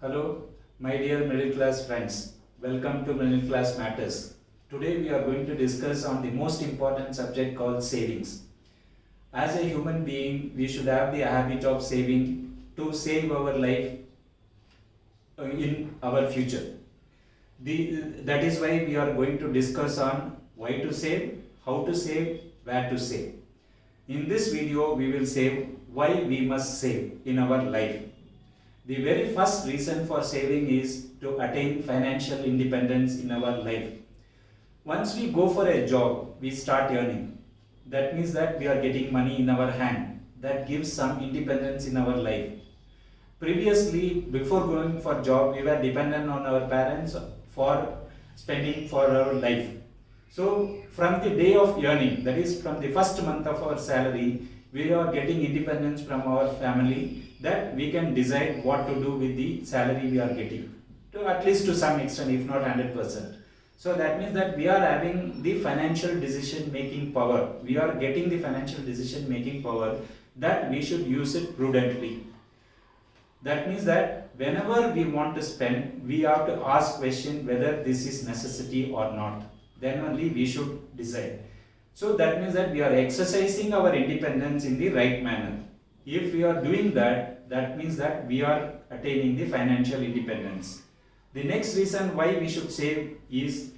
Hello, my dear middle class friends. Welcome to Middle Class Matters. Today we are going to discuss on the most important subject called savings. As a human being, we should have the habit of saving to save our life in our future. That is why we are going to discuss on why to save, how to save, where to save. In this video, we will save why we must save in our life. The very first reason for saving is to attain financial independence in our life. Once we go for a job, we start earning. That means that we are getting money in our hand. That gives some independence in our life. Previously, before going for job, we were dependent on our parents for spending for our life. So from the day of earning, that is from the first month of our salary, we are getting independence from our family that we can decide what to do with the salary we are getting, to at least to some extent, if not 100%. So that means that we are having the financial decision making power. We are getting the financial decision making power that we should use it prudently. That means that whenever we want to spend, we have to ask question whether this is necessity or not. Then only we should decide. So that means that we are exercising our independence in the right manner. If we are doing that, that means that we are attaining the financial independence. The next reason why we should save is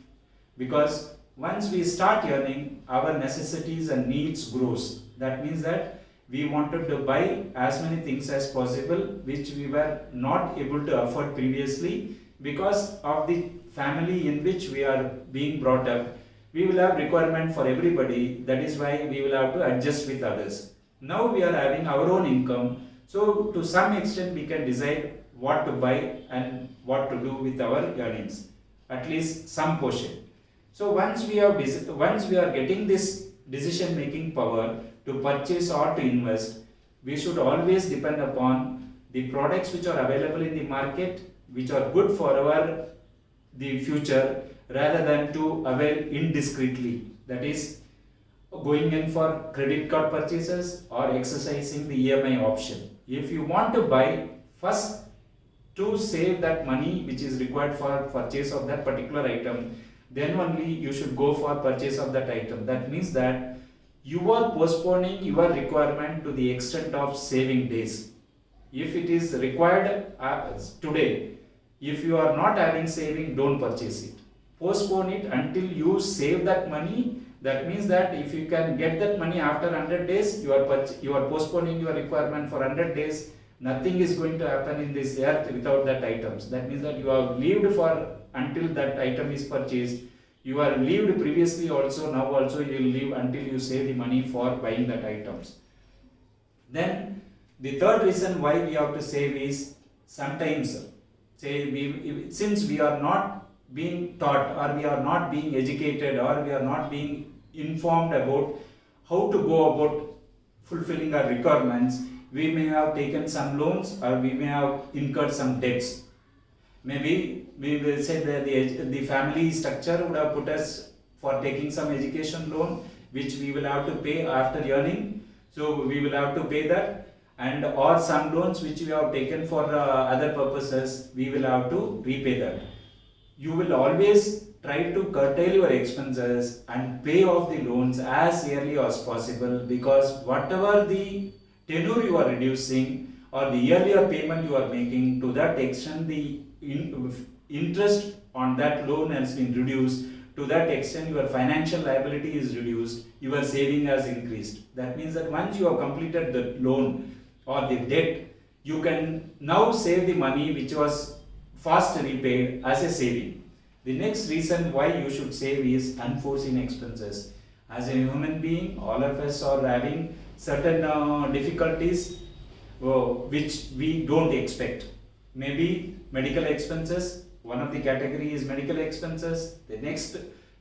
because once we start earning, our necessities and needs grows. That means that we wanted to buy as many things as possible which we were not able to afford previously because of the family in which we are being brought up. We will have requirement for everybody. That is why we will have to adjust with others. Now we are having our own income. So to some extent we can decide what to buy and what to do with our earnings. At least some portion. So once we are getting this decision making power to purchase or to invest, we should always depend upon the products which are available in the market, which are good for the future, rather than to avail indiscreetly. That is, going in for credit card purchases or exercising the EMI option. If you want to buy, first to save that money which is required for purchase of that particular item, then only you should go for purchase of that item. That means that you are postponing your requirement to the extent of saving days. If it is required today, if you are not having saving, don't purchase it. Postpone it until you save that money. That means that if you can get that money after 100 days, you are postponing your requirement for 100 days. Nothing is going to happen in this earth without that items. That means that you have lived for until that item is purchased. You are lived previously also, now also you will live until you save the money for buying that items. Then the third reason why we have to save is sometimes since we are not being taught or we are not being educated or we are not being informed about how to go about fulfilling our requirements, we may have taken some loans or we may have incurred some debts. Maybe we will say that the family structure would have put us for taking some education loan which we will have to pay after earning. So we will have to pay that, and or some loans which we have taken for other purposes, we will have to repay that. You will always try to curtail your expenses and pay off the loans as early as possible, because whatever the tenure you are reducing or the earlier payment you are making, to that extent the interest on that loan has been reduced. To that extent your financial liability is reduced, your saving has increased. That means that once you have completed the loan or the debt, you can now save the money which was fast repaid as a saving. The next reason why you should save is unforeseen expenses. As a human being, all of us are having certain difficulties which we don't expect. Maybe medical expenses, one of the category is medical expenses. The next,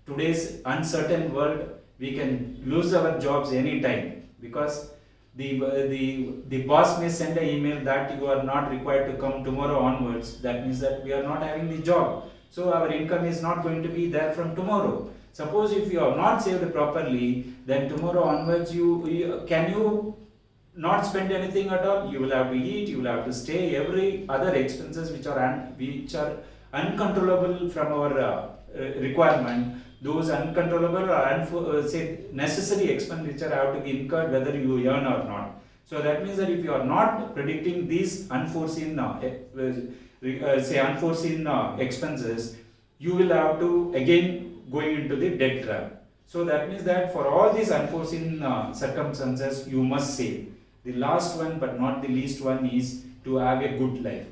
today's uncertain world, we can lose our jobs anytime, because the boss may send an email that you are not required to come tomorrow onwards. That means that we are not having the job. So our income is not going to be there from tomorrow. Suppose if you have not saved properly, then tomorrow onwards can you not spend anything at all. You will have to eat, you will have to stay, every other expenses which are uncontrollable from our requirement. Those uncontrollable or say necessary expenditure have to be incurred whether you earn or not. So that means that if you are not predicting these unforeseen expenses, you will have to again going into the debt trap. So that means that for all these unforeseen circumstances, you must save. The last one but not the least one is to have a good life.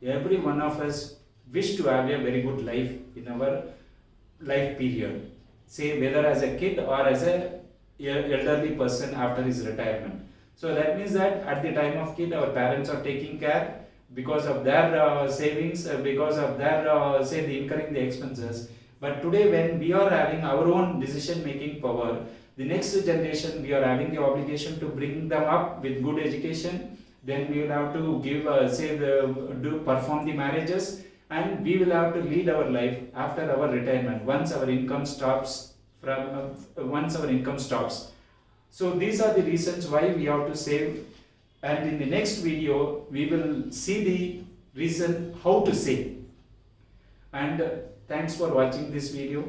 Every one of us wish to have a very good life in our life period, say whether as a kid or as a elderly person after his retirement. So that means that at the time of kid, our parents are taking care because of their savings, because of their say the incurring the expenses. But today when we are having our own decision making power, the next generation we are having the obligation to bring them up with good education. Then we will have to give perform the marriages, and we will have to lead our life after our retirement once our income stops. So these are the reasons why we have to save, and in the next video we will see the reason how to save. And thanks for watching this video.